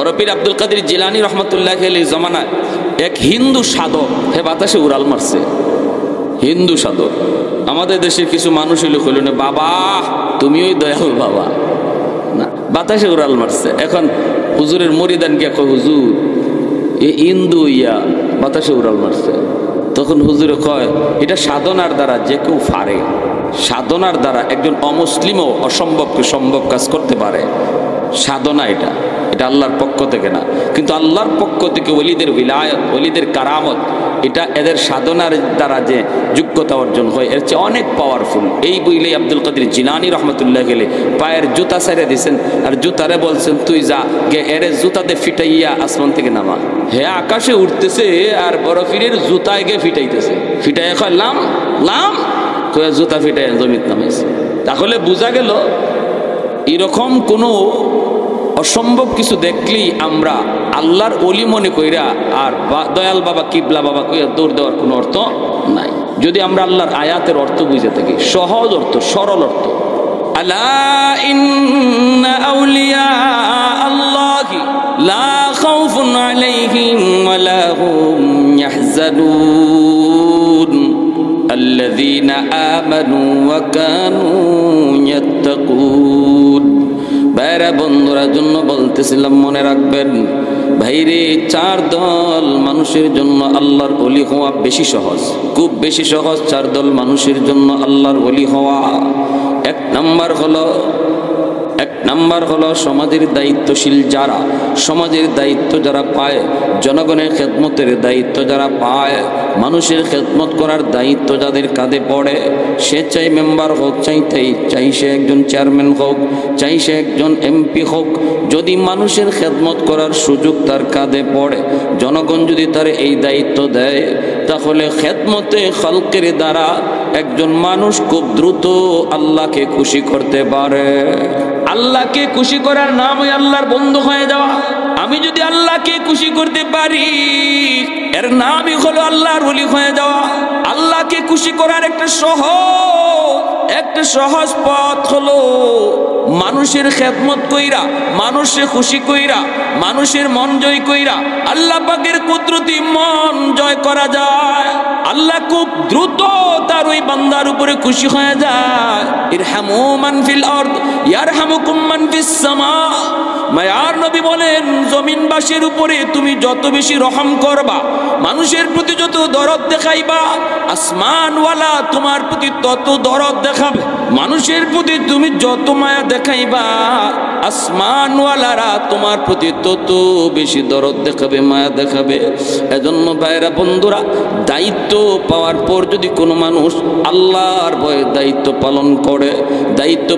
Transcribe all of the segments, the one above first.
বড় পীর আব্দুল কাদের জিলানী রহমতুল্লাহ আলাইহির জমানায় এক হিন্দু সাধক হে বাতাসে উড়াল মারছে। হিন্দু সাধক। আমাদের দেশের কিছু মানুষ হইল কইল না, বাবা তুমি ওই দয়াল বাবা না, বাতাসে উড়াল মারছে। এখন হুজুরের মরিদান গিয়া কয়, হুজুর এ হিন্দু ইয়া বাতাসে উড়াল মারছে। তখন হুজুরে কয়, এটা সাধনার দ্বারা যে কেউ পারে, সাধনার দ্বারা একজন অমুসলিমও অসম্ভবকে সম্ভব কাজ করতে পারে। সাধনা এটা আল্লাহর পক্ষ থেকে না, কিন্তু আল্লাহর পক্ষ থেকে ওলিদের বিলায়ত, ওলিদের কারামত, এটা এদের সাধনার দ্বারা যে যোগ্যতা অর্জন হয় এর চেয়ে অনেক পাওয়ারফুল। এই বইলে আব্দুল কাদের জিলানী রহমতুল্লাহ গেলে পায়ের জুতা ছেড়ে দিয়েছেন, আর জুতারে বলছেন তুই যা গে এর জুতাতে ফিটাইয়া আসমান থেকে নামা। হে আকাশে উঠতেছে আর বড় পীরের জুতায় গিয়ে ফিটাইতেছে। ফিটাইয়া কয় লাম লাম, কয়ে জুতা ফিটাইয়া জমিত নামাইছে। তাহলে বোঝা গেল এরকম কোনো অসম্ভব কিছু দেখলেই আমরা আল্লাহর ওলি মনে কইরা আর দয়াল বাবা কিবলা বাবা কইরা দৌড় দেওয়ার কোনো অর্থ নাই। যদি আমরা আল্লাহর আয়াতের অর্থ বুঝে থাকি, সহজ অর্থ, সরল অর্থ, আলা ইন্না আউলিয়া আল্লাহি লা খাউফুন আলাইহিম ওয়া লা হুম ইয়াহজানুন আল্লাযীনা আমানু ওয়া কানু ইয়াত্তাকুন। ভাইরা বন্ধুরা জন্য বলতেছিলাম, মনে রাখবেন ভাইরে, চার দল মানুষের জন্য আল্লাহর ওলি হওয়া বেশি সহজ, খুব বেশি সহজ। চার দল মানুষের জন্য আল্লাহর ওলি হওয়া। এক নাম্বার হলো সমাজের দায়িত্বশীল যারা, সমাজের দায়িত্ব যারা পায়, জনগণের খেদমতের দায়িত্ব যারা পায়, মানুষের খেদমত করার দায়িত্ব যাদের কাঁধে পড়ে, সে চাই মেম্বার হোক, চাই সে একজন চেয়ারম্যান হোক, চাই সে একজন এমপি হোক, যদি মানুষের খেদমত করার সুযোগ তার কাঁধে পড়ে, জনগণ যদি তার এই দায়িত্ব দেয়, তাহলে খেদমতে খালকের দ্বারা একজন মানুষ খুব দ্রুত আল্লাহকে খুশি করতে পারে। আল্লাহকে খুশি করার নাম ওই আল্লাহর বন্ধু হয়ে যাওয়া। আমি যদি আল্লাহকে খুশি করতে পারি, এর নামই হলো আল্লাহর ওলি হয়ে যাওয়া। আল্লাহকে খুশি করার একটা সহজ পথ হলো মানুষের খেদমত কইরা, মানুষের খুশি কইরা, মানুষের মন জয় কইরা আল্লাহ পাকের কুদরতি মন জয় করা যায়। আল্লাহ খুব দ্রুত তার ওই বান্দার উপরে খুশি হয়ে যায়। ইরহামু মান ফিল আরদ ইয়ারহামুকুম মান ফিস সামা। মায়ার নবী বলেন, জমিনবাসীর উপরে তুমি যত বেশি রহম করবা, মানুষের প্রতি যত দরদ দেখাইবা, আসমানওয়ালা তোমার প্রতি তত দরদ দেখাবে। মানুষের প্রতি তুমি যত মায়া দেখাইবা, আসমানওয়ালারা তোমার প্রতি তত বেশি দরদ দেখাবে, মায়া দেখাবে। এজন্য ভাইরা বন্ধুরা, দায়িত্ব পাওয়ার পর যদি কোনো মানুষ আল্লাহর ভয়ে দায়িত্ব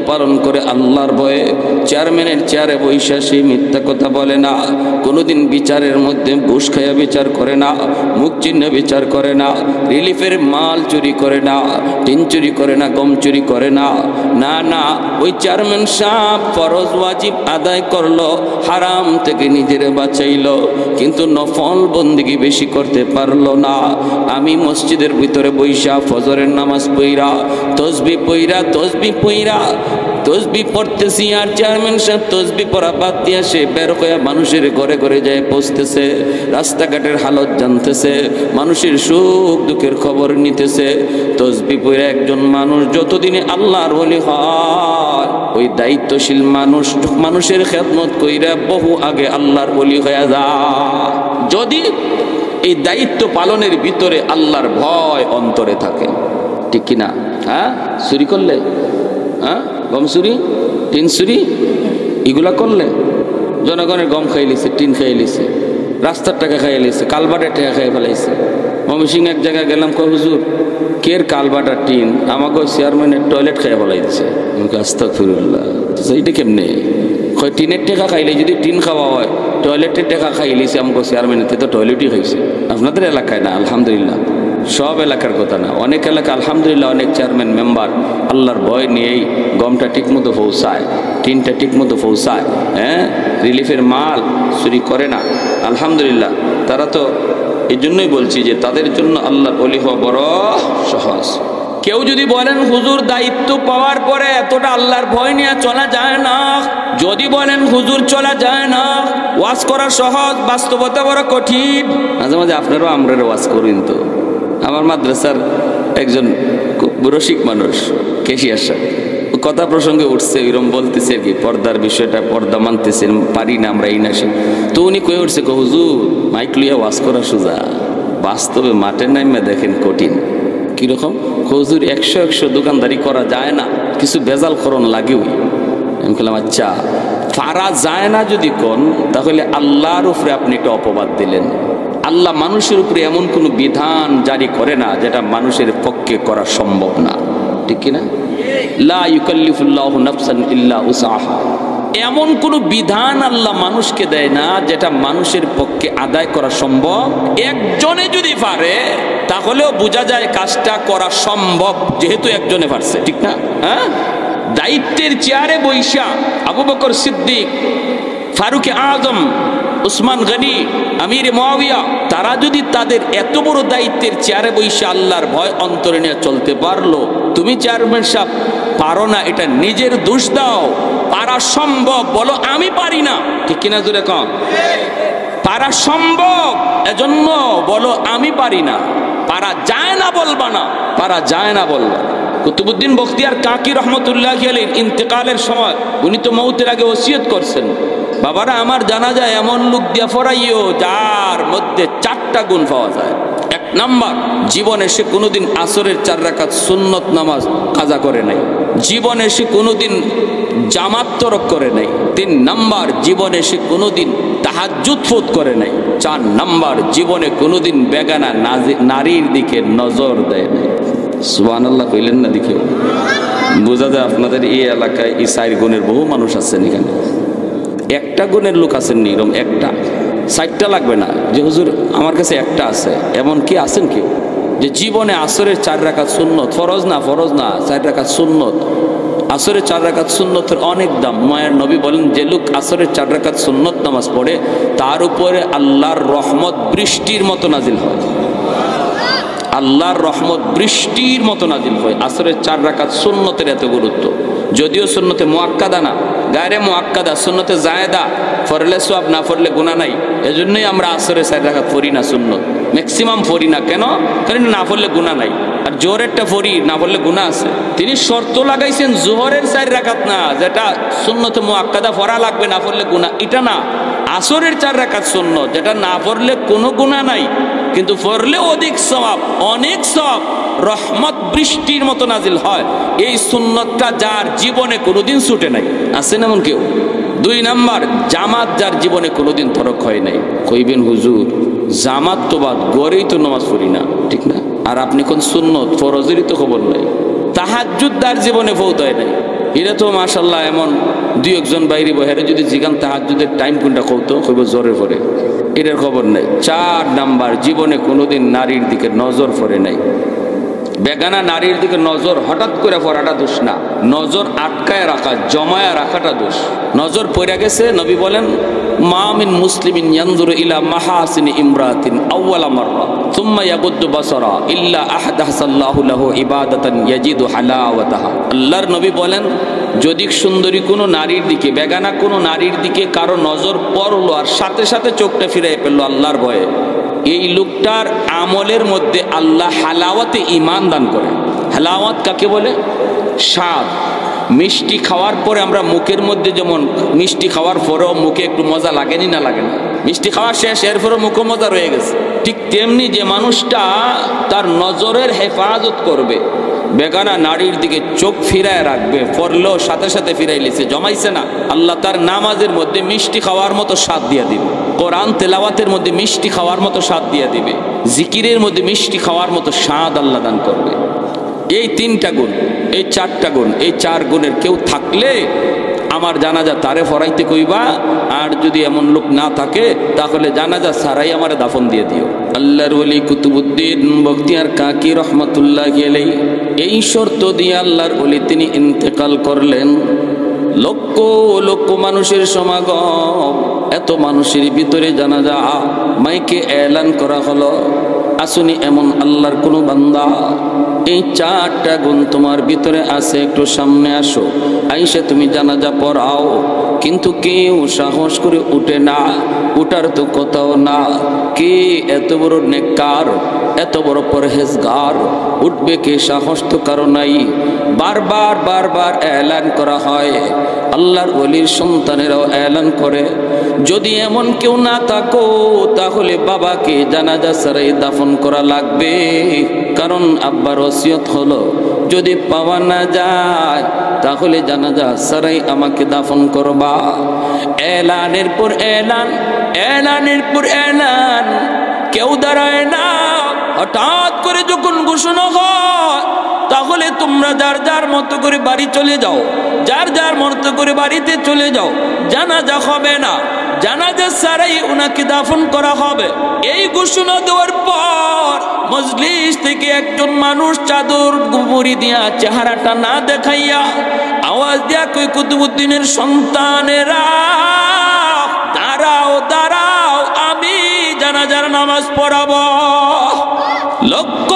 পালন করে আল্লাহর ভয়ে, চেয়ারম্যানের চেয়ারে বৈশা সে মিথ্যা কথা বলে না, কোনোদিন বিচারের মধ্যে ঘুষ খাইয়া বিচার করে না, মুখ চিহ্ন বিচার করে না, রিলিফের মাল চুরি করে না, টিন চুরি করে না, গম চুরি করে না, না ওই চেয়ারম্যান সাহেব ফরজ ওয়াজিব আদায় করলো, হারাম থেকে নিজের বাঁচাইলো, কিন্তু নফল বন্দেগী বেশি করতে পারলো না। আমি মসজিদের ভিতরে বৈশা ফজরের নামাজ পইরা তসবি পড়তেছি, আর চেয়ারম্যান সাহেব তসবি পড়া বাদ দিয়ে সে বের হয়ে মানুষের ঘরে ঘরে যায় পৌঁছতেছে, রাস্তাঘাটের হালত জানতেছে, মানুষের সুখ দুঃখের খবর নিতেছে। তসবি পড়ে একজন মানুষ যতদিনে আল্লাহর ওলি হয়, ওই দায়িত্বশীল মানুষের খেদমত কইরা বহু আগে আল্লাহর ওলি হয়ে যায়। যদি এই দায়িত্ব পালনের ভিতরে আল্লাহর ভয় অন্তরে থাকে, ঠিক কিনা? হ্যাঁ, চুরি করলে, হ্যাঁ, গম চুরি, টিন চুরি, এগুলা করলে জনগণের গম খাই লিছে, টিন খাই লিছে, রাস্তার টাকা খাই লিছে, কালবাটের টাকা খাই ফেলাইছে। ময়মনসিং এক জায়গায় গেলাম, কয় হুজুর কের কালবাটার টিন, আমাকে চেয়ারম্যানের টয়লেট খাইয়া ফেলাইছে। আস্তাগফিরুল্লাহ, এইটা কেমনে? কয় টিনের টাকা খাইলে যদি টিন খাওয়া হয়, টয়লেটের টাকা খাইলেছে আমাকে চেয়ারম্যানের, তো টয়লেটই খাইছে। আপনাদের এলাকায় না, আলহামদুলিল্লাহ, সব এলাকার কথা না, অনেক এলাকা আলহামদুলিল্লাহ অনেক চেয়ারম্যান মেম্বার আল্লাহর ভয় নিয়েই গমটা ঠিকমতো পৌঁছায়, টিনটা ঠিকমতো পৌঁছায়, হ্যাঁ, রিলিফের মাল চুরি করে না, আলহামদুলিল্লাহ। তারা তো এই জন্যই বলছি যে তাদের জন্য আল্লাহর ওলি হওয়া বড় সহজ। কেউ যদি বলেন হুজুর দায়িত্ব পাওয়ার পরে এতটা আল্লাহর ভয় নিয়ে চলা যায় না, যদি বলেন হুজুর চলা যায় না, ওয়াজ করা সহজ, বাস্তবতা বড় কঠিন, মাঝে মাঝে আপনারাও আমরার ওয়াজ করেন। তো আমার মাদ্রাসার একজন রসিক মানুষ কেশিয়ার সাহেব কথা প্রসঙ্গে উঠছে, এরকম বলতেছে কি পর্দার বিষয়টা, পর্দা মানতেছেন পারি না আমরা এই না সে। তো উনি কয়ে উঠছে হুজুর মাইক লইয়া ওয়াজ করা সোজা, বাস্তবে মাঠের নামে দেখেন কঠিন। কিরকম? হুজুর 100 দোকানদারি করা যায় না, কিছু বেজাল করণ লাগেও। আমি বললাম আচ্ছা পারা যায় না যদি কোন, তাহলে আল্লাহর উপরে আপনি একটা অপবাদ দিলেন। আল্লাহ মানুষের উপরে এমন কোনো বিধান জারি করে না যেটা মানুষের পক্ষে করা সম্ভব না, ঠিক কিনা? লা ইউকাল্লিফুল্লাহু নাফসান ইল্লা উসাহা, এমন কোনো বিধান আল্লাহ মানুষকে দেয় না যেটা মানুষের পক্ষে আদায় করা সম্ভব। একজনে যদি পারে তাহলেও বোঝা যায় কাজটা করা সম্ভব, যেহেতু একজনে পারছে, ঠিক না? হ্যাঁ, দায়িত্বের চেয়ারে বৈশা আবু বকর সিদ্দিক, ফারুক আজম, উসমান গনি, আমির মুয়াবিয়া, তারা যদি তাদের এত বড় দায়িত্বের চেয়ারে বৈশা আল্লাহর ভয় অন্তরে নিয়ে চলতে পারলো, তুমি চেয়ারম্যান সাহেব পারো না, এটা নিজের দোষ দাও। পারা সম্ভব বলো আমি পারি না, ঠিক কিনা? জোরে কম। পারা সম্ভব এজন্য বলো আমি পারি না, পারা যায় না বলবা না, পারা যায় না বলবা। কুতুবউদ্দিন বখতিয়ার কাকি রহমতুল্লাহ আলাইহির ইন্তেকালের সময় উনি তো মৌতের আগে ওসিয়ত করছেন, বাবারা আমার জানাজা এমন লোক দিয়া ফরাইও যার মধ্যে 4টা গুণ পাওয়া যায়। 1 নাম্বার, জীবনে সে কোনোদিন আসরের 4 রাকাত সুন্নত নামাজ কাজা করে নাই, জীবনে সে কোনোদিন জামাত তরক করে নাই। 3 নাম্বার, জীবনে সে কোনোদিন তাহাজ্জুদ ফোত করে নাই। 4 নাম্বার, জীবনে কোনোদিন বেগানা নারীর দিকে নজর দেয় নাই। সুবহানাল্লাহ কইলেন না? দেখে বোঝা যায় আপনাদের এই এলাকায় এই 4 গুণের বহু মানুষ আছেন। এখানে 1টা গুণের লোক আছেন নি? এরকম 1টা 4টা লাগবে না যে হুজুর আমার কাছে 1টা আছে, এমন কি আছেন কেউ যে জীবনে আসরের 4 রাকাত সুন্নত, ফরজ না 4 রাকাত সুন্নত, আসরের 4 রাকাত সুন্নতের অনেক দাম। মায়ের নবী বলেন যে লোক আসরের 4 রাকাত সুন্নত নামাজ পড়ে তার উপরে আল্লাহর রহমত বৃষ্টির মতো নাজিল হয়, আল্লাহর রহমত বৃষ্টির মতো নাজিল হয়। আসরের 4 রাকাত সুন্নতের এত গুরুত্ব, যদিও সুন্নতে মুআক্কাদা না, গায়রে মুআক্কাদা, সুন্নতে জায়েদা, পড়লে সওয়াব না পড়লে গুনাহ নাই। এজন্যই আমরা আসরের 4 রাকাত পড়ি না, সুন্নত ম্যাক্সিমাম পড়ি না। কেন? কারণ না পড়লে গুনাহ নাই, আর জোহরেরটা পড়ি, না পড়লে গুনাহ আছে। তিনি শর্ত লাগাইছেন জোহরের 4 রাকাত না, যেটা সুন্নতে মুআক্কাদা পড়া লাগবে, না পড়লে গুনাহ, এটা না। আসরের 4 রাকাত সুন্নত, যেটা না পড়লে কোনো গুনাহ নাই, কিন্তু পড়লে অধিক সওয়াব, অনেক সওয়াব, রহমত বৃষ্টির মতো নাজিল হয়। এই সুন্নতটা যার জীবনে কোনোদিন ছুটে নাই, আছেন এমন কেউ? 2 নাম্বার, জামাত যার জীবনে কোনোদিন তরক হয় নাই। কইবেন হুজুর জামাত তো বাদ, গড়েই তো নামাজ পড়ি না, ঠিক না? আর আপনি কোন সুন্নত ফরজেরই তো খবর নাই। তাহাজ্জুদ তার জীবনে ফৌত হয় নাই। এরা তো মাশাআল্লাহ এমন 2-1 বাইরে বহেরে যদি জিগান তাহাজ্জুদের টাইম কোনটা কইতো, কইব জোরে পড়ে, এটার খবর নাই। 4 নাম্বার, জীবনে কোনোদিন নারীর দিকে নজর পড়ে নাই। বেগানা নারীর দিকে নজর হঠাৎ করে পড়াটা দোষ না, নজর আটকায় রাখা, জমায়া রাখাটা দোষ। নজর পড়ে গেছে, নবী বলেন মা মিন মুসলিমিন ইয়ানজুরু ইলা মাহাসিনি ইমরাতিন আউয়ালা মাররা সুম্মা ইয়াগুদ্দু বাসারা ইল্লা আহদাসাল্লাহু লাহু ইবাদাতান ইয়াজিদু হালাওয়াতাহা। আল্লাহর নবী বলেন যদি সুন্দরী কোনো নারীর দিকে, বেগানা কোনো নারীর দিকে কারো নজর পড়লো আর সাথে সাথে চোখটা ফিরাই ফেললো আল্লাহর ভয়ে, এই লোকটার আমলের মধ্যে আল্লাহ হালাওয়াতে ঈমান দান করে। হালাওয়াত কাকে বলে? স্বাদ। মিষ্টি খাওয়ার পরে আমরা মুখের মধ্যে যেমন মিষ্টি খাওয়ার পরেও মুখে একটু মজা লাগেনি না লাগে না, মিষ্টি খাওয়া শেষ এরপরে মুখে মজা রয়ে গেছে, ঠিক তেমনি যে মানুষটা তার নজরের হেফাজত করবে, বেগানা নারীর দিকে চোখ ফিরায় রাখবে, পড়লেও সাথে সাথে ফিরাইলেছে, জমাইছে না, আল্লাহ তার নামাজের মধ্যে মিষ্টি খাওয়ার মতো স্বাদ দিয়ে দিবে, কোরআন তেলাওয়াতের মধ্যে মিষ্টি খাওয়ার মতো স্বাদ দিয়ে দিবে, জিকিরের মধ্যে মিষ্টি খাওয়ার মতো স্বাদ আল্লাহ দান করবে। এই 3টা গুণ, এই 4টা গুণ, এই 4 গুণের কেউ থাকলে আমার জানাজা তারে ফরাইতে কইবা, আর যদি এমন লোক না থাকে তাহলে জানাজা সারাই আমার দাফন দিয়ে দিও। আল্লাহর ওলি কুতুবউদ্দিন বখতিয়ার কাকি রহমতুল্লাহি আলাইহি এই শর্ত দিয়ে আল্লাহর ওলি তিনি ইন্তেকাল করলেন। লক্ষ লক্ষ মানুষের সমাগম, এত মানুষের ভিতরে জানাজা মাইকে এলান করা হলো, আসুনি এমন আল্লাহর কোনো বান্দা এই 4টা গুণ তোমার ভিতরে আছে, একটু সামনে আসো, আইসা তুমি জানাজা পড়াও। কিন্তু কেউ সাহস করে উঠে না, উঠার তো কথাও না। কে এত বড় নেককার, এত বড় পরহেজগার, উঠবে কে? সাহস তো কারো নাই। বারবার বারবার এলান করা হয়, আল্লাহর ওলির সন্তানেরাও এলান করে, যদি এমন কেউ না থাকো তাহলে বাবাকে জানাজা ছাড়াই দাফন করা লাগবে। কারণ আব্বার ওসিয়ত হলো, যদি পাওয়া না যায় তাহলে জানাজা ছাড়াই আমাকে দাফন করবা। এলানের পর এলান, এলানের পর এলান, কেউ দাঁড়ায় না। হঠাৎ করে যখন ঘোষণা হয় তাহলে তোমরা যার যার মতো করে বাড়ি চলে যাও, যার যার মতো করে বাড়িতে চলে যাও। জানাজা হবে না, জানাজা ছাড়াই ওনাকে দাফন করা হবে। এই ঘোষণা দেওয়ার পর মজলিস থেকে একজন মানুষ চাদর মুড়ি দিয়া, চেহারাটা না দেখাইয়া আওয়াজ দিয়া কই, কুতুবউদ্দিনের সন্তানেরা দাঁড়াও দাঁড়াও, আমি জানাজার নামাজ পড়াবো। লক্ষ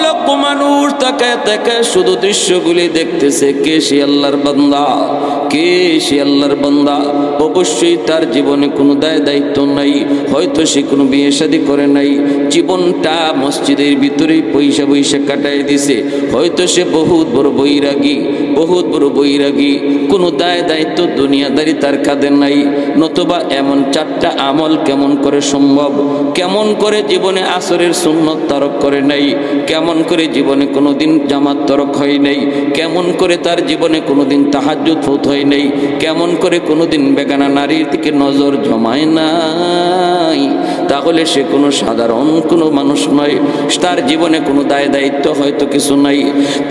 লক্ষ মানুষ তাকায় তাকায় শুধু দৃশ্যগুলি দেখতেছে। কে সে? আল্লাহর বান্দা। কে সে? আল্লাহর বান্দা। অবশ্যই তার জীবনে কোনো দায় দায়িত্ব নাই, হয়তো সে কোনো বিয়ে শাদী করে নাই, জীবনটা মসজিদের ভিতরেই পয়সা পয়সা কাটাই দিছে। হয়তো সে বহুত বড় বৈরাগী, বহুত বড় বৈরাগী, কোনো দায় দায়িত্ব দুনিয়াদারি তার কাঁধে নাই। নতুবা এমন 4টা আমল কেমন করে সম্ভব? কেমন করে জীবনে আসরের সুন্নত তরক করে নাই? কেমন করে জীবনে কোনোদিন জামাত তরক হয় নাই? কেমন করে তার জীবনে কোনোদিন তাহাজ্জুদ ফৌত হয় নাই? কেমন করে কোনোদিন বেগানা নারীর দিকে নজর জমায় নাই? তাহলে সে কোনো সাধারণ কোনো মানুষ নয়, তার জীবনে কোনো দায় দায়িত্ব হয়তো কিছু নাই।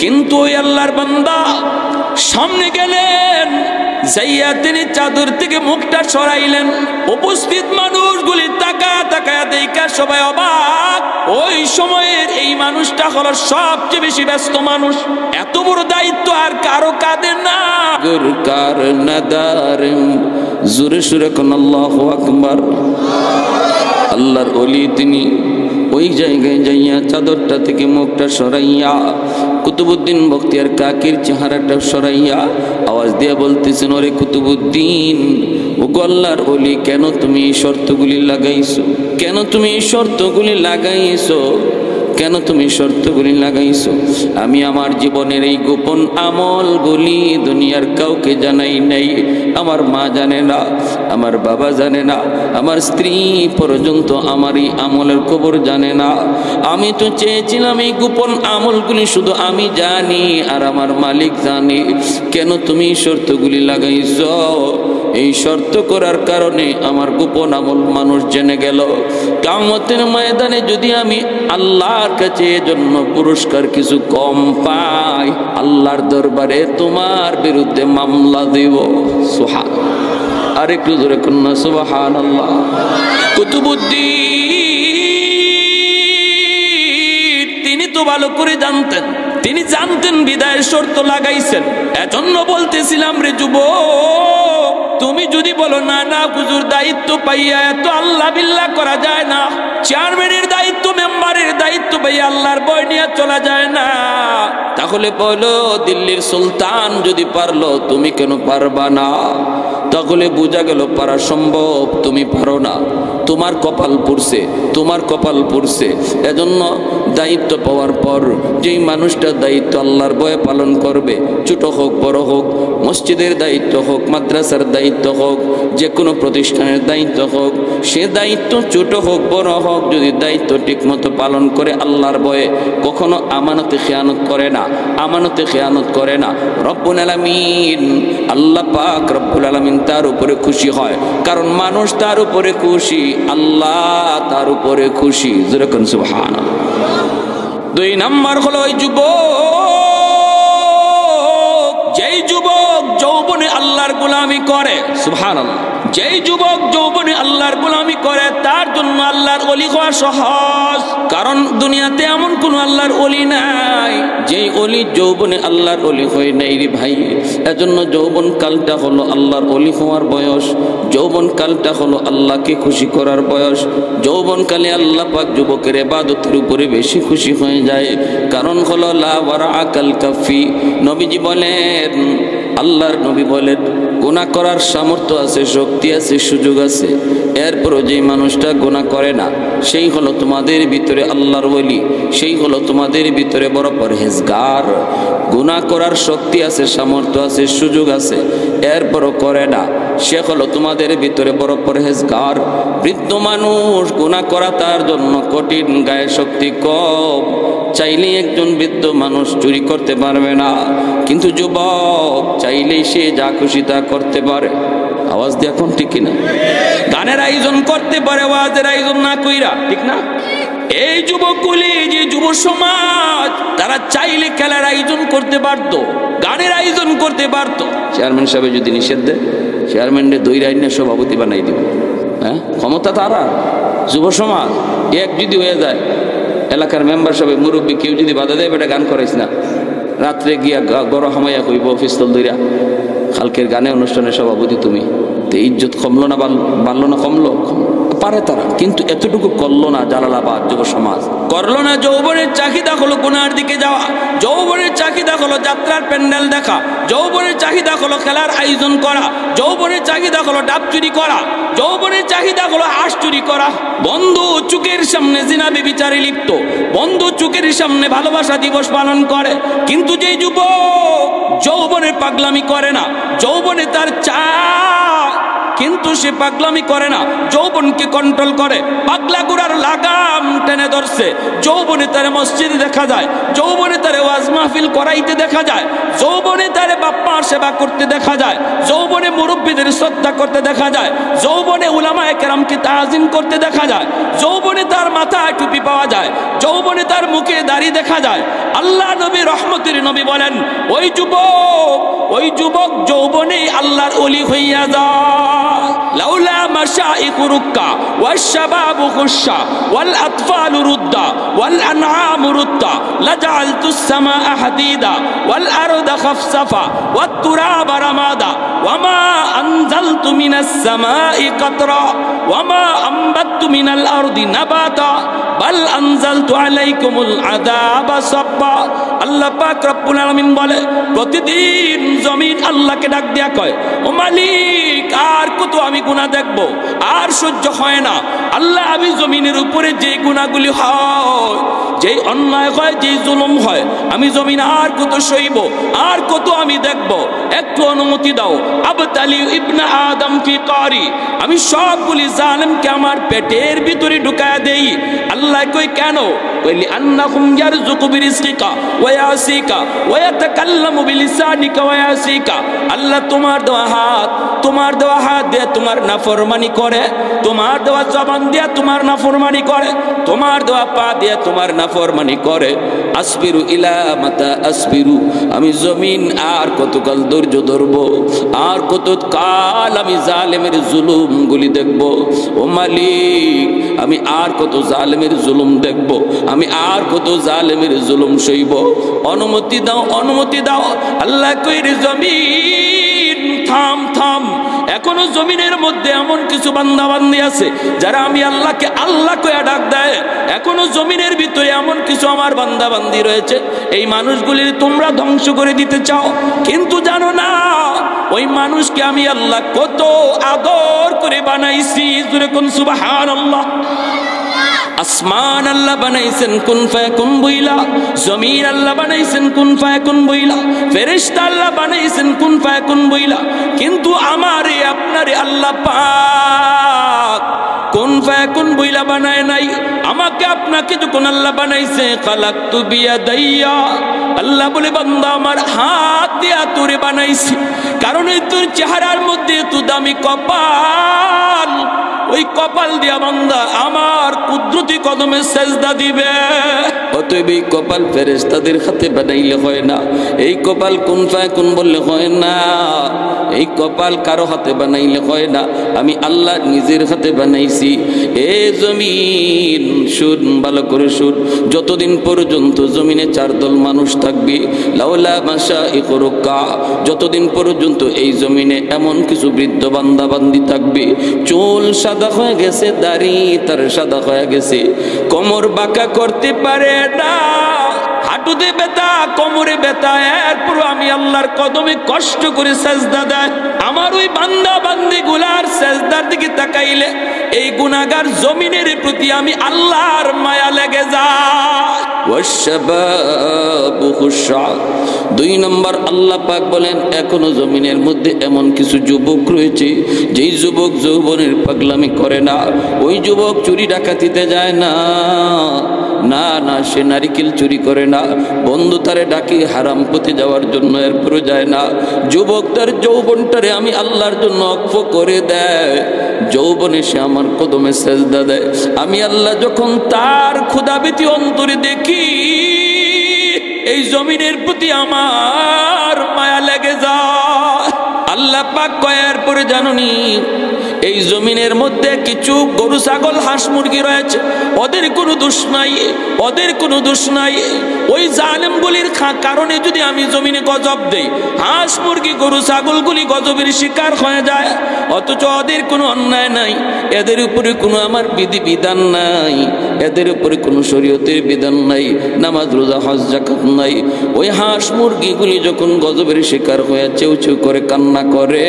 কিন্তু ওই আল্লাহর বান্দা সামনে গেলেন, যাইয়া তিনি চাদর থেকে মুখটা সরাইলেন। উপস্থিত মানুষগুলি তাকায়া তাকায়া দেখা সবাই অবাক। ওই সময়ের এই মানুষটা হলো সবচেয়ে বেশি ব্যস্ত মানুষ। এত বড় দায়িত্ব আর কারো কাঁধে না। গুরকার নাদার জোরে সুরে কোন আল্লাহু আকবার। আল্লাহর ওলি তিনি ওই জায়গায় যাইয়া চাদরটা থেকে মুখটা সরাইয়া, কুতুবউদ্দিন বখতিয়ার কাকির চেহারাটা সরাইয়া আওয়াজ দিয়া বলতেছেন, ওরে কুতুবউদ্দিন, ওগো আল্লাহর ওলি, কেন তুমি এই শর্তগুলি লাগাইছো? কেন তুমি এই শর্তগুলি লাগাইছো? কেন তুমি শর্তগুলি লাগাইছো? আমি আমার জীবনের এই গোপন আমলগুলি দুনিয়ার কাউকে জানাই নাই। আমার মা জানে না, আমার বাবা জানে না, আমার স্ত্রী পর্যন্ত আমার এই আমলের খবর জানে না। আমি তো চেয়েছিলাম এই গোপন আমলগুলি শুধু আমি জানি আর আমার মালিক জানি। কেন তুমি শর্তগুলি লাগাইছো? এই শর্ত করার কারণে আমার গোপন আমল মানুষ জেনে গেল। কিয়ামতের ময়দানে যদি আমি আল্লাহর কাছে এজন্য পুরস্কার কিছু কম পাই, আল্লাহর দরবারে তোমার বিরুদ্ধে মামলা দেব। সুবহান, আর একটু জোরে কন্যা সুবহানাল্লাহ। কুতুবউদ্দিন তিনি তো ভালো করে জানতেন, তিনি জানতেন বিদায়ের শর্ত লাগাইছেন। এজন্য বলতেছিলাম, রে যুবক, তুমি যদি বলো না না হুজুর, দায়িত্ব পাইয়া এত আল্লাহ বিল্লাহ করা যায় না, চেয়ারম্যানের দায়িত্ব, মেম্বারের দায়িত্ব পাইয়া আল্লাহর ভয় নিয়ে চলা যায় না, তাহলে বলো দিল্লির সুলতান যদি পারলো তুমি কেন পারবা না? তাহলে বোঝা গেল পারা সম্ভব, তুমি পারো না, তোমার কপাল পুড়ছে, তোমার কপাল পুড়ছে। এজন্য দায়িত্ব পাওয়ার পর যেই মানুষটা দায়িত্ব আল্লাহর ভয়ে পালন করবে, ছোট হোক বড় হোক, মসজিদের দায়িত্ব হোক, মাদ্রাসার দায়িত্ব হোক, যে কোনো প্রতিষ্ঠানের দায়িত্ব হোক, সে দায়িত্ব ছোট হোক বড় হোক, যদি দায়িত্ব ঠিকমতো পালন করে আল্লাহর ভয়ে, কখনো আমানতে খেয়ানত করে না, আমানতে খেয়ানত করে না। রব্বুল আলামিন, আল্লাহ পাক রব্বুল আলামিন তার উপরে খুশি হয়, কারণ মানুষ তার উপরে খুশি, আল্লাহ তার উপরে খুশি। যেরকম সুবহানাল্লাহ। 2 নাম্বার হলো ওই যুবক, যেই যুবক যৌবনে আল্লাহর গোলামি করে। সুবহানাল্লাহ। যেই যুবক যৌবনে আল্লাহর গোলামি করে তার জন্য আল্লাহর ওলি হওয়া সহজ, কারণ দুনিয়াতে এমন কোন আল্লাহর ওলি নাই যেই ওলি যৌবনে আল্লাহর ওলি হয় নাই রে ভাই। এজন্য যৌবন কালটা হলো আল্লাহর ওলি হওয়ার বয়স, যৌবন কালটা হলো আল্লাহকে খুশি করার বয়স। যৌবন কালে আল্লাহ পাক যুবকের ইবাদতের উপরে বেশি খুশি হয়ে যায়, কারণ হলো লা ওয়ারা আকাল কাফি। নবীজি বলেন, আল্লাহর নবী বলেন, গুনাহ করার সামর্থ্য আছে, শক্তি আছে, সুযোগ আছে, এরপরও যেই মানুষটা গুনাহ করে না সেই হলো তোমাদের ভিতরে আল্লাহর ওলি, সেই হলো তোমাদের ভিতরে বড় পরহেজগার। গুনাহ করার শক্তি আছে, সামর্থ্য আছে, সুযোগ আছে, এরপরও করে না, সে হলো তোমাদের ভিতরে বড় পরহেজগার। বৃদ্ধ মানুষ গুনাহ করা তার জন্য কঠিন, গায়ে শক্তি কম, চাইলেই একজন বৃদ্ধ মানুষ চুরি করতে পারবে না, কিন্তু যুবক চাইলেই সে যা খুশি তা করতে পারে। আওয়াজ দিয়ে এখন ঠিক কিনা? গানের আয়োজন করতে পারে, ওয়াজের আয়োজন না কইরা, ঠিক না? এই যুবকগুলি, যে যুব সমাজ, তারা চাইলে খেলার আয়োজন করতে পারত, গানের আয়োজন করতে পারত। চেয়ারম্যান সাহেব যদি নিষেধ দেয়, চেয়ারম্যানের দুই রাইনের সভাপতি বানাই দিবে। হ্যাঁ, ক্ষমতা তারা। যুব সমাজ এক যদি হয়ে যায়, এলাকার মেম্বার সাহেব, মুরব্বী কেউ যদি বাধা দেয়, বেটা গান করাইস না, রাত্রে গিয়া গড় হামাইয়া কইব পিস্তল ধইরা, কালকের গানে অনুষ্ঠানের সভাপতি তুমি। তো ইজ্জত কমলো না, বাড়লো না, কমলো? পারে তারা, কিন্তু এতটুকু করলো না জালালাবাদ যুব সমাজ, করলো না। যৌবনের চাহিদা হলো গুনার দিকে যাওয়া, যৌবনের চাহিদা হলো যাত্রার প্যান্ডেল দেখা, যৌবনের চাহিদা হলো খেলার আয়োজন করা, যৌবনের চাহিদা হলো ডাব চুরি করা, যৌবনের চাহিদা হলো হাঁস চুরি করা। বন্ধু চোখের সামনে জিনা ব্যভিচারে লিপ্ত, বন্ধু চোখের সামনে ভালোবাসা দিবস পালন করে, কিন্তু যে যুবক যৌবনের পাগলামি করে না, যৌবনে তার কিন্তু সে পাগলামি করে না, যৌবনকে কন্ট্রোল করে, পাগলা গুড়ার লাগাম টেনে ধরছে। যৌবনে তারে মসজিদে দেখা যায়, যৌবনে তারে ওয়াজ মাহফিল করাইতে দেখা যায়, যৌবনে তারে বাপ্পার সেবা করতে দেখা যায়, যৌবনে মুরব্বীদের শ্রদ্ধা করতে দেখা যায়, যৌবনে উলামায়ে কেরামকে তাজিম করতে দেখা যায়, যৌবনে তার মাথায় টুপি পাওয়া যায়, যৌবনে তার মুখে দাড়ি দেখা যায়। আল্লাহ নবী, রহমতের নবী বলেন, ওই যুবক যৌবনে আল্লাহর ওলি হইয়া যায়। লাউলা মাশাইখু রুক্কা ওয়াশ-শাবাবু খুশশা ওয়াল আতফালু রুদ্দা ওয়াল আনআমু রুদ্দা লাজআলতুস সামাআ হাদিদা ওয়াল আরদা খাফসাফা ওয়াত তুরাবা রামাদা ওয়ামা আনজালতু মিনাস সামাই কাতরা ওয়ামা আনবাততু মিনাল আরদি নাবাতা বাল আনজালতু আলাইকুমুল আযাবা সাব্বা। আল্লাহ পাক রব্বুল আলামিন বলে, প্রতিদিন জমিন আল্লাহকে ডাক দিয়া কয়, ও মালিক, আর কত আমি গুনাহ দেখব, আর সহ্য হয় না। আল্লাহ, আমি জমিনের উপরে যে গুনাহগুলি হয়, যেই অন্যায় হয়, যেই জুলুম হয়, আমি জমিন আর কত সইব, আর কত আমি দেখব, একটু অনুমতি দাও। আবতালি ইবনে আদম ফি কারি, আমি সবগুলি জালেমকে আমার পেটের ভিতরে ঢুকায়া দেই। আল্লাহ কই কেন? কইলি আন্নাহুম ইয়ারযুকু বিরিজকিকা ওয়া ইয়াসিকা ওয়া ইয়াতাকাল্লামু বিলিসানিকা ওয়া ইয়াসিকা। আল্লাহ তোমার দেওয়া হাত দিয়ে তোমার নাফরমানি করে, তোমার দেওয়া জবান দিয়ে তোমার নাফরমানি করে, তোমার দেওয়া পা দিয়ে তোমার নাফরমানি করে। আসবিরু ইলা মাতা আসবিরু, আমি জমিন আর কতকাল ধৈর্য ধরবো, আর কত কাল আমি জালেমের জুলুম গুলি দেখব। ও মালিক, আমি আর কত জালেমের জুলুম দেখব, আমি আর কত জালেমের জুলুম সইব, অনুমতি দাও, অনুমতি দাও। আল্লাহ কইরে, জমিন থাম থাম, এখনো জমিনের মধ্যে এমন কিছু বান্দা বান্দি আছে যারা আমি আল্লাহকে আল্লাহ কইয়া ডাক দেয়। এখনো জমিনের ভিতরে এমন কিছু আমার বান্দা বান্দি রয়েছে, এই মানুষগুলির তোমরা ধ্বংস করে দিতে চাও, কিন্তু জানো না ওই মানুষকে আমি আল্লাহ কত আদর করে বানাইছি। জোরে কোন সুবহানাল্লাহ। আসমান আল্লাহ বানাইছেন কুন ফায়াকুন বইলা, জমিন আল্লাহ বানাইছেন কুন ফায়াকুন বইলা, ফেরেশতা আল্লাহ বানাইছেন কুন ফায়াকুন বইলা, কিন্তু আমারে আপনারে আল্লাহ পাক কুন ফায়াকুন বইলা বানায় নাই। আমাকে আপনাকে যখন আল্লাহ বানাইছে, খালাকতু বিয়াদাইয়া, আল্লাহ বলে, বান্দা আমার হাত দিয়া তোরে বানাইছি, কারণ তোর চেহারার মধ্যে এত দামি কপাল, ওই কপাল দিয়া বান্দা আমার কুদরতি কদমে সেজদা দিবে। অতএব এই কপাল ফেরেশতাদের হাতে বানাইলে হয় না, এই কপাল কুন ফায়াকুন বললে হয় না, এই কপাল কারো হাতে বানাইলে হয় না, আমি আল্লাহ নিজের হাতে বানাইছি। এ জমিন শুন, ভালো করে শুন, যতদিন পর্যন্ত জমিনে চার দল মানুষ থাকবে, লাউলা মাশাইখুরুকা, যতদিন পর্যন্ত এই জমিনে এমন কিছু বৃদ্ধ বান্দা বান্দি থাকবে, চুল সাদা হয়ে গেছে, দাড়ি তার সাদা হয়ে গেছে, কোমর বাঁকা করতে পারে না, হাঁটুতে ব্যথা, কোমরে ব্যথা, এরপর আমি আল্লাহর কদমে কষ্ট করে সেজদা দেয়। আমার ওই বান্দা বান্দি গুলার সেজদার দিকে তাকাইলে এই গুনাহগার জমিনের প্রতি আমি আল্লাহর মায়া লেগে যায়। ওয়াশবাবু খুশা। 2 নম্বর আল্লাহ পাক বলেন এখনো জমিনের মধ্যে এমন কিছু যুবক রয়েছে যেই যুবক যৌবনের পাগলামি করে না, ওই যুবক চুরি ডাকাতিতে যায় না, না না সে নারিকেল চুরি করে না, বন্ধু তারে ডাকি হারাম পথে যাওয়ার জন্য, এরপরও যায় না। যুবক তার যৌবনটারে আমি আল্লাহর জন্য অক্ষ করে দেয়, যৌবনে সে আমার কদমে সেজদা দেয়। আমি আল্লাহ যখন তার ক্ষুধাভীতি অন্তরে দেখি, এই জমিনের প্রতি আমার মায়া লেগে যায়। আল্লাহ পাক কয়ার পরে জানুনি এই জমিনের মধ্যে কিছু গরু ছাগল হাঁস মুরগি রয়েছে, ওদের কোনো দোষ নাই, ওদের কোনো দোষ নাই। ওই জালেমগুলির কারণে যদি আমি জমিনে গজব দেই, হাঁস মুরগি গরু ছাগলগুলি গজবের শিকার হয়ে যায়, অথচ ওদের কোনো অন্যায় নাই, এদের উপরে কোনো আমার বিধি বিধান নাই, এদের উপরে কোনো শরীয়তের বিধান নাই, নামাজ রোজা হজ যাকাত নাই। ওই হাঁস মুরগিগুলি যখন গজবের শিকার হয়ে চেউ চেউ করে কান্না করে,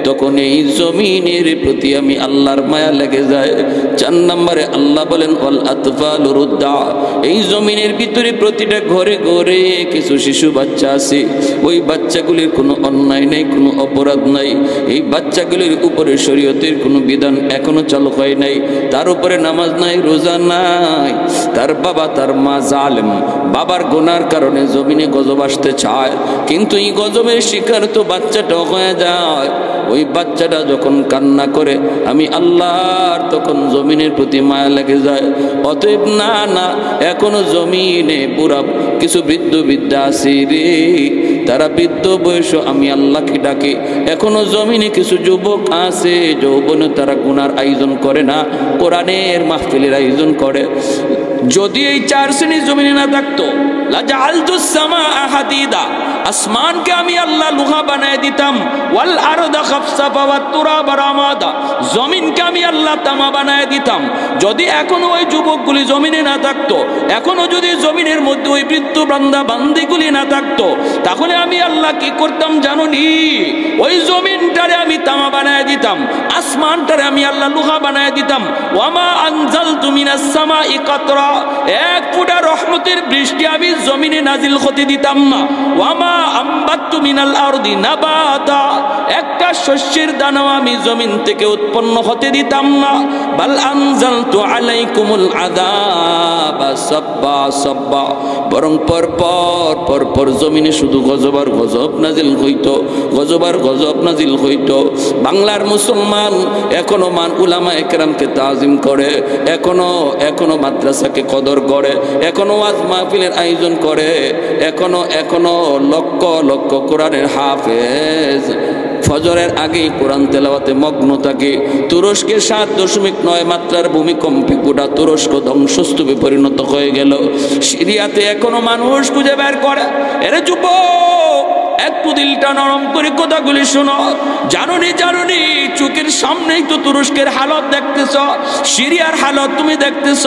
তখন এই জমিনের প্রতি আমি আল্লাহর মায়া লেগে যায়। 4 নম্বরে আল্লাহ বলেন ওয়াল আতফালু রুদ্দা, এই জমিনের ভিতরে প্রতিটা ঘরে ঘরে কিছু শিশু বাচ্চা আছে, ওই বাচ্চাগুলির কোনো অন্যায় নেই, কোনো অপরাধ নাই, এই বাচ্চাগুলির উপরে শরীয়তের কোনো বিধান এখনো চালু হয় নাই, তার উপরে নামাজ নাই, রোজা নাই, তার বাবা তার মা জালেম, বাবার গুনার কারণে জমিনে গজব আসতে চায়, কিন্তু এই গজবের শিকার তো বাচ্চাটা হয়ে যায়। ওই বাচ্চাটা যখন কান্না করে আমি আল্লাহর তখন জমিনের প্রতি মায়া লেগে যায়। অতএব না না, এখনো জমিনে পুরা কিছু বৃদ্ধ বিদ্যা আছে রে, তারা বৃদ্ধ বয়স আমি আল্লাহকে ডাকে। এখনো জমিনে কিছু যুবক আছে, যৌবনে তারা গুনার আয়োজন করে না, কোরআনের মাহফিলের আয়োজন করে। যদি এই 4 শ্রেণী জমিনে না থাকতো, লাজাআলতুস সামাআ হাদিদা, আসমানকে আমি আল্লাহ লোহা বানায় দিতাম, ওয়াল আরদা খাফসাফা ওয়াত তুরাবা রামাদা, জমিনকে আমি আল্লাহ তামা বানায় দিতাম। যদি এখনো ওই যুবকগুলি জমিনে না থাকতো, এখনো যদি জমিনের মধ্যে ওই বৃদ্ধ বান্দা বান্দিগুলি না থাকতো, তাহলে আমি আল্লাহ কি করতাম জানোনি? ওই জমিনটারে আমি তামা বানায় দিতাম, আসমানটারে আমি আল্লাহ লোহা বানায় দিতাম। ওয়ামা আনজালতু মিনাস সামাই কাতরা, 1 ফোঁটা রহমতের বৃষ্টি আমি জমিনে নাজিল হতে দিতাম না। ওয়ামা আম্বাতু মিনাল আরদি নাবাতা, একটা শস্যের দানাও আমি জমিন থেকে উৎপন্ন হতে দিতাম না। বাল আনজালতু আলাইকুমুল আযাবা সাব্বা সাব্বা, বরং পর জমিনে শুধু গজব আর গজব নাজিল হইতো, গজব আর গজব নাজিল হইতো। বাংলার মুসলমান এখনো উলামায়ে কেরামকে তাজিম করে, এখনো মাদ্রাসাকে কদর করে, এখনো ওয়াজ মাহফিলের আয়োজন করে, এখনো লক্ষ লক্ষ কোরআনের হাফেজ ফজরের আগেই কোরআন তেলাওয়াতে মগ্ন থাকে। তুরস্কের 7.9 মাত্রার ভূমিকম্পে গোটা তুরস্ক ধ্বংসস্তূপে পরিণত হয়ে গেল। সিরিয়াতে এখনো মানুষ খুঁজে বের করে। এরে যুবক, একটু দিলটা নরম করে কথাগুলি শোনো। জানুনি চোখের সামনেই তো তুরস্কের হালত দেখতেছ, সিরিয়ার হালত তুমি দেখতেছ,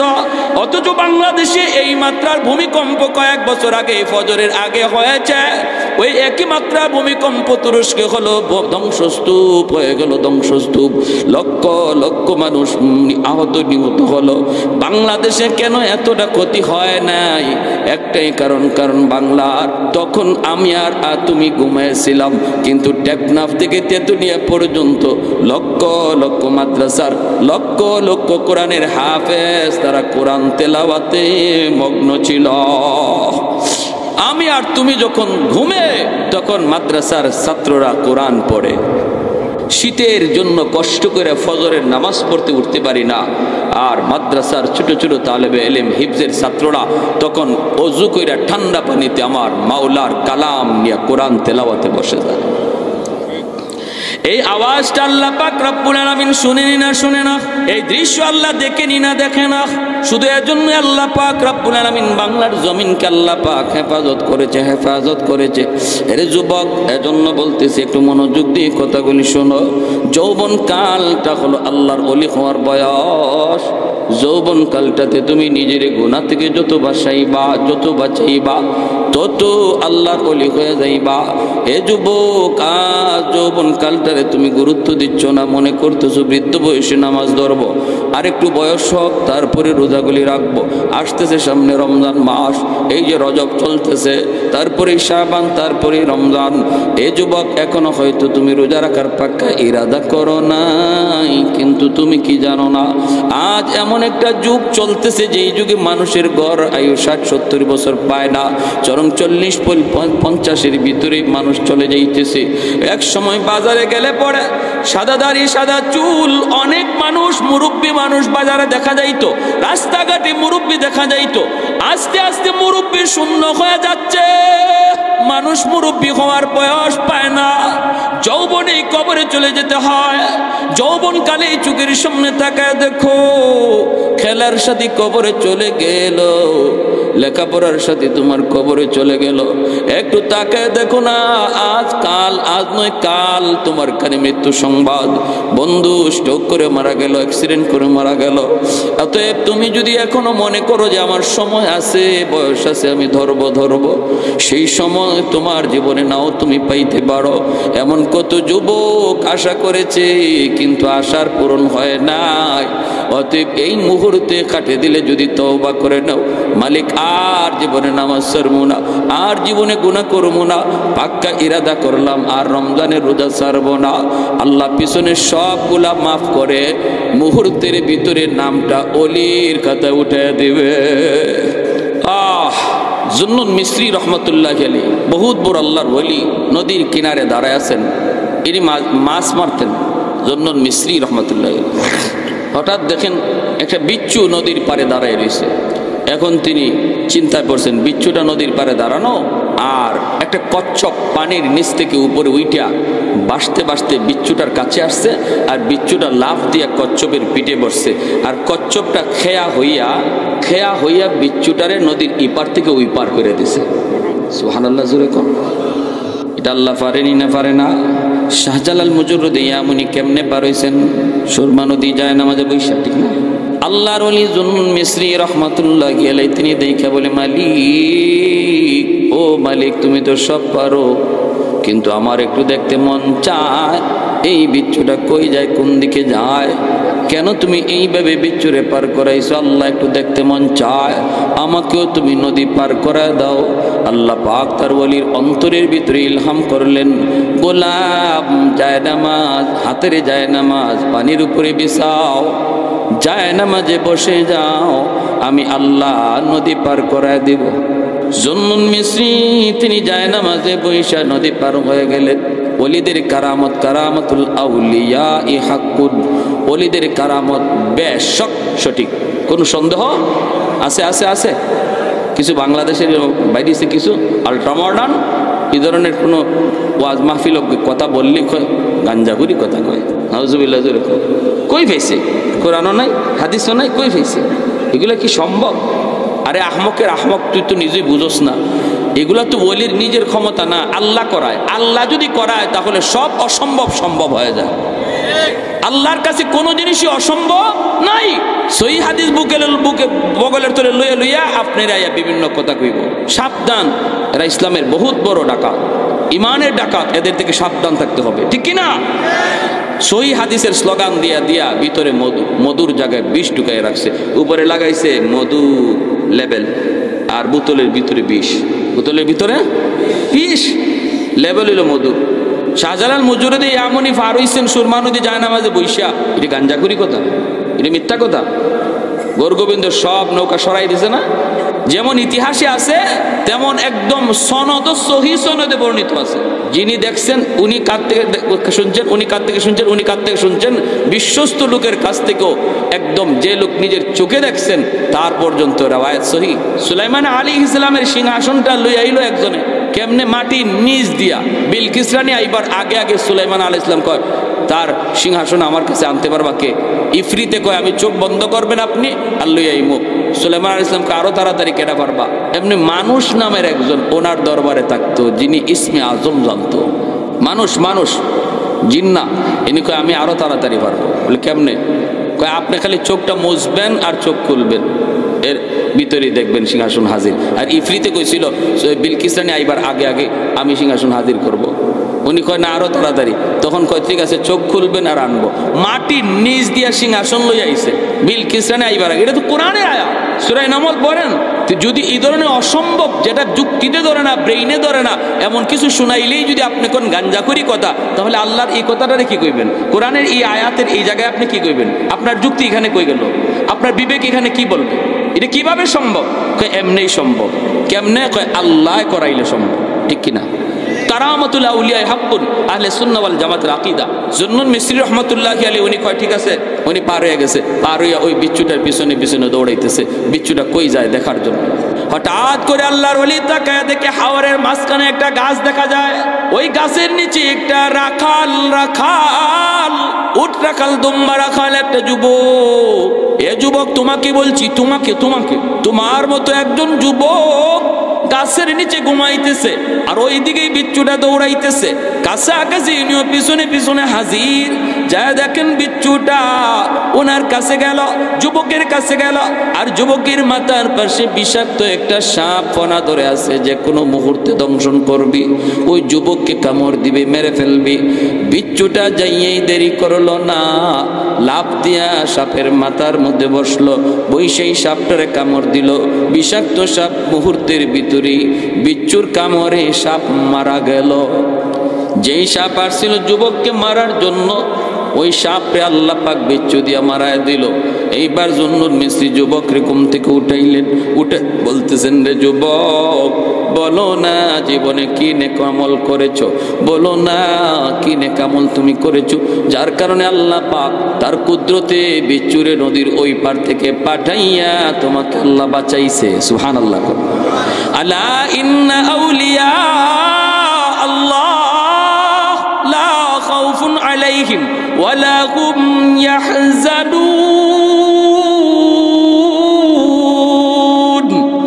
অথচ বাংলাদেশে এই মাত্রার ভূমিকম্প কয়েক বছর আগে ফজরের আগে হয়েছে। ওই একই মাত্রা ভূমিকম্প তুরস্কে হলো, ধ্বংসস্তূপ হয়ে গেল, ধ্বংসস্তূপ, লক্ষ লক্ষ মানুষ আহত নিহত হলো। বাংলাদেশে কেন এতটা ক্ষতি হয় নাই? একটাই কারণ বাংলার তখন আমি আর তুমি ঘুমাইছিলাম, কিন্তু টেকনাফ থেকে তেতুলিয়া পর্যন্ত লক্ষ লক্ষ মাদ্রাসার লক্ষ লক্ষ কোরআনের হাফেজ তারা কোরআন তেলাওয়াতে মগ্ন ছিল। আমি আর তুমি যখন ঘুমে, তখন মাদ্রাসার ছাত্ররা কোরআন পড়ে। শীতের জন্য কষ্ট করে ফজরের নামাজ পড়তে উঠতে পারি না। আর মাদ্রাসার ছোট ছোট তালেবে এলেম হিফজের ছাত্ররা তখন অজু কইরা ঠান্ডা পানিতে আমার মাওলার কালাম নিয়ে কোরআন তেলাওয়াতে বসে যায়। এই আওয়াজটা আল্লাহ পাক রব্বুল আলামিন শুনেনি না শুনে না, এই দৃশ্য আল্লাহ দেখেনি না দেখে না। শুধু এজন্য আল্লাহ পাক রব্বুল আলামিন বাংলার জমিনকে আল্লাহ পাক হেফাজত করেছে। এর যুবক, এজন্য বলতেছি একটু মনোযোগ দিয়ে কথাগুলি শোনো। যৌবন কালটা হলো আল্লাহর ওলি হওয়ার বয়স। যৌবন কালটাতে তুমি নিজের গুনাহ থেকে যত বাঁচাইবা তত আল্লাহর ওলি হয়ে যাইবা। এ যুবক, আজ যৌবন কালটারে তুমি গুরুত্ব দিচ্ছ না, মনে করতেছো বৃদ্ধ বয়সে নামাজ ধরবো, আর একটু বয়স হোক তারপরে রোজাগুলি রাখবো। আসতেছে সামনে রমজান মাস, এই যে রজব চলতেছে, তারপরে শাবান, তারপরে রমজান। এ যুবক, এখনো হয়তো তুমি রোজা রাখার পাক্কা ইরাদা করো নাই, কিন্তু তুমি কি জানো না, আজ এমন একটা যুগ চলতেছে যেই যুগে মানুষের গড় আয়ু 60-70 বছর পায় না, চরম 40-50-এর ভিতরে মানুষ চলে যাইতেছে। এক সময় বাজারে গেলে পরে সাদা দাড়ি সাদা চুল অনেক মানুষ, মুরব্বী মানুষ বাজারে দেখা যাইতো, রাস্তাঘাটে মুরব্বী দেখা যাইতো। আস্তে আস্তে মুরব্বী শূন্য হয়ে যাচ্ছে, মানুষ মুরব্বী হওয়ার বয়স পায় না, যৌবনে কবরে চলে যেতে হয়। যৌবন কালে চোখের সামনে তাকায় দেখো, খেলার সাথে কবরে চলে গেল, লেখাপড়ার সাথে তোমার কবরে চলে গেল। একটু তাকায় দেখো না, আজ নয় কাল তোমার কানে মৃত্যু সংবাদ। বন্ধু স্ট্রোক করে মারা গেল, অ্যাক্সিডেন্ট করে মারা গেল। অতএব তুমি যদি এখনো মনে করো যে আমার সময় আছে, বয়স আছে, আমি ধরবো, সেই সময় তোমার জীবনে নাও তুমি পাইতে পারো। এমন কত যুবক আশা করেছে কিন্তু আশার পূরণ হয় নাই। অতএব এই মুহূর্তে কাটে দিলে যদি তওবা করে নাও, মালিক আর জীবনে নামাজ ছাড়বো না, আর জীবনে গুনাহ করবো না, পাক্কা ইরাদা করলাম আর রমজানের রোজা ছাড়বো না। আল্লাহ পিছনে সবগুলা মাফ করে মুহূর্তের ভিতরে নামটা ওলির খাতায় উঠে দিবে। জুন্নুন মিসরি রহমতুল্লাহ আলী, বহুত বড় আল্লাহর ওলি, নদীর কিনারে দাঁড়ায় আছেন, ইনি মাছ মারতেন। জুন্নুন মিসরি রহমতুল্লাহ আলী হঠাৎ দেখেন একটা বিচ্ছু নদীর পাড়ে দাঁড়ায় রয়েছে। এখন তিনি চিন্তায় পড়ছেন, বিচ্ছুটা নদীর পাড়ে দাঁড়ানো, আর একটা কচ্ছপ পানির নিচ থেকে উপরে উইটা বাসতে বিচ্ছুটার কাছে আসছে, আর বিচ্ছুটা লাফ দিয়া কচ্ছপের পিঠে বসছে, আর কচ্ছপটা খেয়া হইয়া বিচ্ছুটারে নদীর ইপার থেকে ওই পার করে দিছে। সুবহানাল্লাহ, জোরে কর। এটা আল্লাহ পারেনি না পারে না? শাহজালাল মুজররদি ইয়ামুনি কেমনে পার হইছেন? সুরমা নদী যায় নামাজে বৈশা, ঠিক না? আল্লাহর ওলি জুন্নুন মিসরি রহমাতুল্লাহি আলাইহি তিনি দেখা বলে, মালিক, ও মালিক, তুমি তো সব পারো, কিন্তু আমার একটু দেখতে মন চায় এই বিচ্ছুটা কই যায়, কোন দিকে যায়, কেন তুমি এইভাবে বিচ্ছুরে পার করাইছো? আল্লাহ, একটু দেখতে মন চায়, আমাকেও তুমি নদী পার করায় দাও। আল্লাহ পাক তার ওলির অন্তরের ভিতরে ইলহাম করলেন, গোলাম, জায়নামাজ, হাতের জায়নামাজ পানির উপরে বিছাও, জায়নামাজে বসে যাও, আমি আল্লাহ নদী পার করায় দিব। জুন্নুন মিসরি তিনি জায়নামাজে বৈশা নদী পার হয়ে গেলেন। ওলিদের কারামত, কারামতুল আউলিয়া ই হাক্কুন, ওলিদের কারামত বেশ সঠিক, কোনো সন্দেহ আছে? আছে কিছু বাংলাদেশের বাইরে কিছু আল্ট্রা মডার্ন এই ধরনের কোনো ওয়াজ মাহফিল কথা বললে গাঞ্জাগুরি কথা কয়, নাউজুবিল্লাহ, জোরে কই ফেছে? কোরআনও নাই, হাদিসও নাই, কই ফেছে? এগুলো কি সম্ভব? আরে আহমকের আহমক, তুই তো নিজেই বুঝোস না, এগুলা তো ওলির নিজের ক্ষমতা না, আল্লাহ করায়। আল্লাহ যদি করায় তাহলে সব অসম্ভব সম্ভব হয়ে যায়। আল্লাহর কাছে কোনো জিনিসই অসম্ভব নাই। সহিহ হাদিস বগলের তলে লইয়া আপনারা বিভিন্ন কথা কইব। সাবধান, এরা ইসলামের বহুত বড় ডাকাত, ইমানের ডাকাত, এদের থেকে সাবধান থাকতে হবে, ঠিক কিনা? সহিহ হাদিসের স্লোগান দিয়া ভিতরে মধুর জায়গায় বিষ ঢুকাই রাখছে, উপরে লাগাইছে মধু লেবেল, আর বোতলের ভিতরে বিষ, বোতলের ভিতরে বিষ, লেবেল হইল মধু। শাহজালাল মুজররদি ইয়ামুনি পার হইছেন সুরমা নদী জায়নামাজে বৈশা, এটা গাঞ্জাখুরি কথা, এটা মিথ্যা কথা। গৌরগোবিন্দ সব নৌকা সরাই দিছে না, যেমন ইতিহাসে আছে তেমন একদম সনদ সহি সনদে বর্ণিত আছে। যিনি দেখছেন উনি কার থেকে শুনছেন, উনি কার থেকে শুনছেন, উনি কার থেকে শুনছেন, বিশ্বস্ত লোকের কাছ থেকেও একদম যে লোক নিজের চোখে দেখছেন তার পর্যন্ত রেওয়ায়াত সহি। সুলাইমান আলাইহিস সালামের সিংহাসনটা লইয়া আইলো একজনে কেমনে মাটির নিচ দিয়া। বিলকিস রানী আইবার আগে আগে সুলাইমান আলাইহিস সালাম কয় তার সিংহাসন আমার কাছে আনতে পারবা কে? ইফরিতে কয় আমি চোখ বন্ধ করবেন আপনি আর লইয়া আইমু। সুলাইমান আলাইহিস সালামকে আরো তাড়াতাড়ি কেটা পারবা। এমনি মানুষ নামের একজন ওনার দরবারে থাকতো যিনি ইসমে আজম জানতো। মানুষ জিন্না, ইনি কয় আমি আরো তাড়াতাড়ি পারবো। বলে কেমনে? কয় আপনি খালি চোখটা মুছবেন আর চোখ খুলবেন, এর ভিতরেই দেখবেন সিংহাসন হাজির। আর ইফরিতে কইছিল বিলকিস রানী আইবার আগে আগে আমি সিংহাসন হাজির করব। উনি কয় না আরো তাড়াতাড়ি। তখন কয় ঠিক আছে চোখ খুলবেন আর আনবো। মাটির নিচ দিয়া সিংহাসন লই আইছে বিলকিস রানী আইবার আগে। এটা তো কোরআনে আয়া, সূরা নামল পড়েন। যদি এই ধরনের অসম্ভব, যেটা যুক্তিতে ধরে না, ব্রেইনে ধরে না, এমন কিছু শুনাইলেই যদি আপনি কোন গাঞ্জাখুরি কথা, তাহলে আল্লাহর এই কথাটারে কি কইবেন? কোরআনের এই আয়াতের এই জায়গায় আপনি কি কইবেন? আপনার যুক্তি এখানে কই গেল? আপনার বিবেক এখানে কি বলবে? এটা কিভাবে সম্ভব? কয় এমনিই সম্ভব। কেমনে? কয় আল্লাহ করাইলে সম্ভব, ঠিক কিনা? কারামাতুল আউলিয়া হাক্কুন আহলে সুন্নাহ ওয়াল জামাতের আকীদা। জুন্নুন মিসরি রাহমাতুল্লাহি আলাইহি উনি কয় ঠিক আছে, উনি পার হয়ে গেছে, পার হইয়া ওই বিচ্ছুটার পিছনে পিছনে দৌড়াইতেছে, বিচ্ছুটা কই যায় দেখার জন্য। হঠাৎ করে আল্লাহর ওলি তাকায় দেখে হাওরের মাঝখানে একটা গাছ দেখা যায়। ওই গাছের নিচে একটা রাখাল উট রাখাল দুম্বা রাখাল একটা যুবক। এ যুবক তোমাকে বলছি, তোমাকে তোমার মতো একজন যুবক গাছের নিচে ঘুমাইতেছে আর ওইদিকেই বিচ্ছুটা দৌড়াইতেছে। কাছাকাছি উনিও পিছনে পিছনে হাজির। যা দেখেন বিচ্ছুটা ওনার কাছে গেল, যুবকের কাছে গেল, আর যুবকের মাথার পাশে বিষাক্ত একটা সাপ ফনা ধরে আছে, যে কোনো মুহূর্তে দংশন করবি, ওই যুবককে কামড় দিবে, মেরে ফেলবি। বিচ্ছুটা যাইয়েই দেরি করলো না, লাফ দিয়া সাপের মাথার মধ্যে বসলো, বৈশেই সাপটারে কামড় দিল। বিষাক্ত সাপ মুহূর্তের ভিতরে বিচ্ছুর কামড়ে সাপ মারা গেল। যেই সাপ আসছিল যুবককে মারার জন্য, ওই সাপে আল্লাহ পাক বিচ্ছু দিয়া মারায় দিল। এইবার জুন্নুন মিসরি যুবকরে ঘুম থেকে উঠাইলেন, উঠে বলতেছেন রে যুবক, বলো না জীবনে কি নেক আমল করেছো, বলো না কি নেক আমল তুমি করেছো, যার কারণে আল্লাহ পাক তার কুদরতে বিচ্ছুরে নদীর ওই পার থেকে পাঠাইয়া তোমাকে আল্লাহ বাঁচাইছে। সুবহানাল্লাহ। আলা ইন্না আউলিয়া আল্লাহ লা খাউফুন আলাইহিম ওয়ালা হুম ইয়াহজানুন।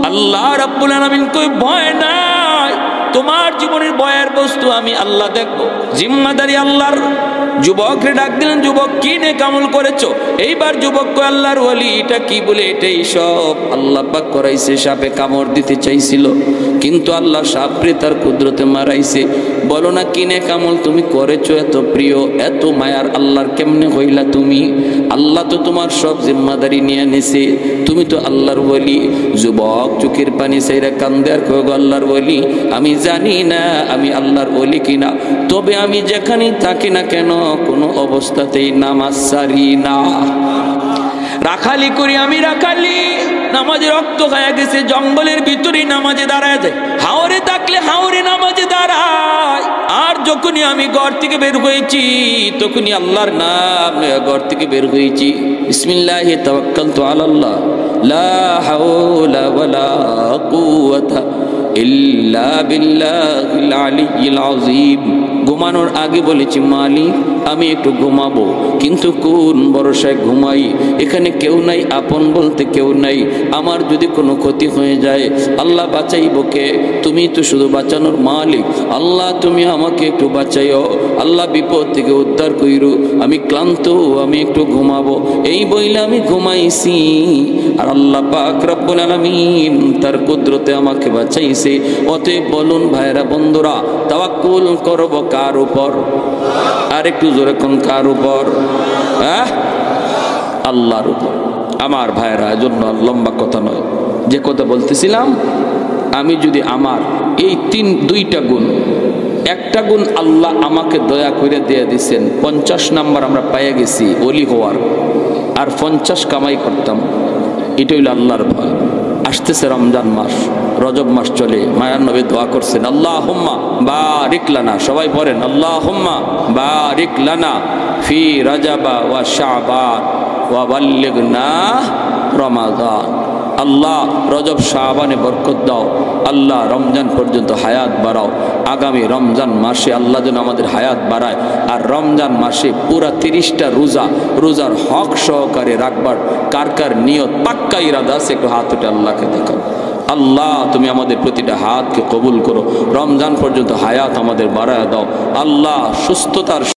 আল্লাহ রাব্বুল আলামিন কই ভয় নাই, তোমার জীবনের ভয়ের বস্তু আমি আল্লাহ দেখবো, জিম্মাদারি আল্লাহর। যুবকরে ডাক দিলেন, যুবক কি নেক আমল করেছো? এইবার যুবক কয় আল্লাহর ওলি এটা কি বলে, এটাই সব আল্লাহ পাক করাইছে। সাপে কামড় দিতে চাইছিল কিন্তু আল্লাহ সাপরে তার কুদরতে মারাইছে। বলো না কি নেক আমল তুমি করেছো, এত প্রিয় এত মায়ার আল্লাহর কেমনে হইলা তুমি? আল্লাহ তো তোমার সব জিম্মাদারি নিয়ে নিছে, তুমি তো আল্লাহর ওলি। যুবক চোখের পানি সাইরা কান্দে আর কয় আল্লাহর ওলি আমি জানি না আমি আল্লাহর ওলি কিনা, তবে আমি যেখানেই থাকি না কেন কোনো অবস্থাতেই নামাজ ছাড়ি না। রাখালি করি আমি, রাখালি নামাজে রক্ত খায়া গেছে, জঙ্গলের ভিতরে নামাজে দাঁড়ায় যায়, হাওরে থাকলে হাওরে নামাজে দাঁড়ায়। আর যখনই আমি ঘর থেকে বের হয়েছি তখনই আল্লাহর নাম ঘর থেকে বের হয়েছি। বিসমিল্লাহি তাওয়াক্কালতু আলাল্লাহ লা হাওলা ওয়ালা কুওয়াতা ইল্লা বিল্লাহিল আলিয়্যিল আযীম। ঘুমানোর আগে বলেছি মালিক আমি একটু ঘুমাবো, কিন্তু কোন ভরসায় ঘুমাই? এখানে কেউ নাই, আপন বলতে কেউ নাই। আমার যদি কোনো ক্ষতি হয়ে যায় আল্লাহ বাঁচাইব কে? তুমি তো শুধু বাঁচানোর মালিক। আল্লাহ তুমি আমাকে একটু বাঁচাইও, আল্লাহ বিপদ থেকে উদ্ধার কইরো, আমি ক্লান্ত, আমি একটু ঘুমাবো। এই বইলে আমি ঘুমাইছি আর আল্লাহ পাক রব্বুল আলামিন তার কুদরতে আমাকে বাঁচাইছে। অতএব বলুন ভাইরা বন্ধুরা, তাওয়াক্কুল করব কার উপর? আর একটু জোরে কোন কার উপর? হ্যাঁ, আল্লাহর উপর। আমার ভাইরা, এজন্য লম্বা কথা নয়, যে কথা বলতেছিলাম, আমি যদি আমার এই দুইটা গুণ, একটা গুণ আল্লাহ আমাকে দয়া করে দিয়ে দিছেন, 50 নাম্বার আমরা পেয়ে গেছি ওলি হওয়ার, আর 50 কামাই করতাম, এটা হইল আল্লাহর ভয়। আসতেছে রমজান মাস, রজব মাস চলে, মায়ার নবী দোয়া করছেন আল্লাহুম্মা বারিক লানা, সবাই পড়েন আল্লাহুম্মা বারিক লানা ফি রাজাবা ওয়া শাবান ওয়া বাল্লিগনা রমাদান। আল্লাহ রজব শাবানে বরকত দাও, আল্লাহ রমজান পর্যন্ত হায়াত বাড়াও, আগামী রমজান মাসে আল্লাহ যেন আমাদের হায়াত বাড়ায়, আর রমজান মাসে পুরা 30টা রোজার হক সহকারে রাখবার কার কার নিয়ত পাক্কা ইরাদা আছে একটু হাত উঠে আল্লাহকে দেখাও। আল্লাহ তুমি আমাদের প্রতিটা হাতকে কবুল করো, রমজান পর্যন্ত হায়াত আমাদের বাড়ায় দাও। আল্লাহ সুস্থতার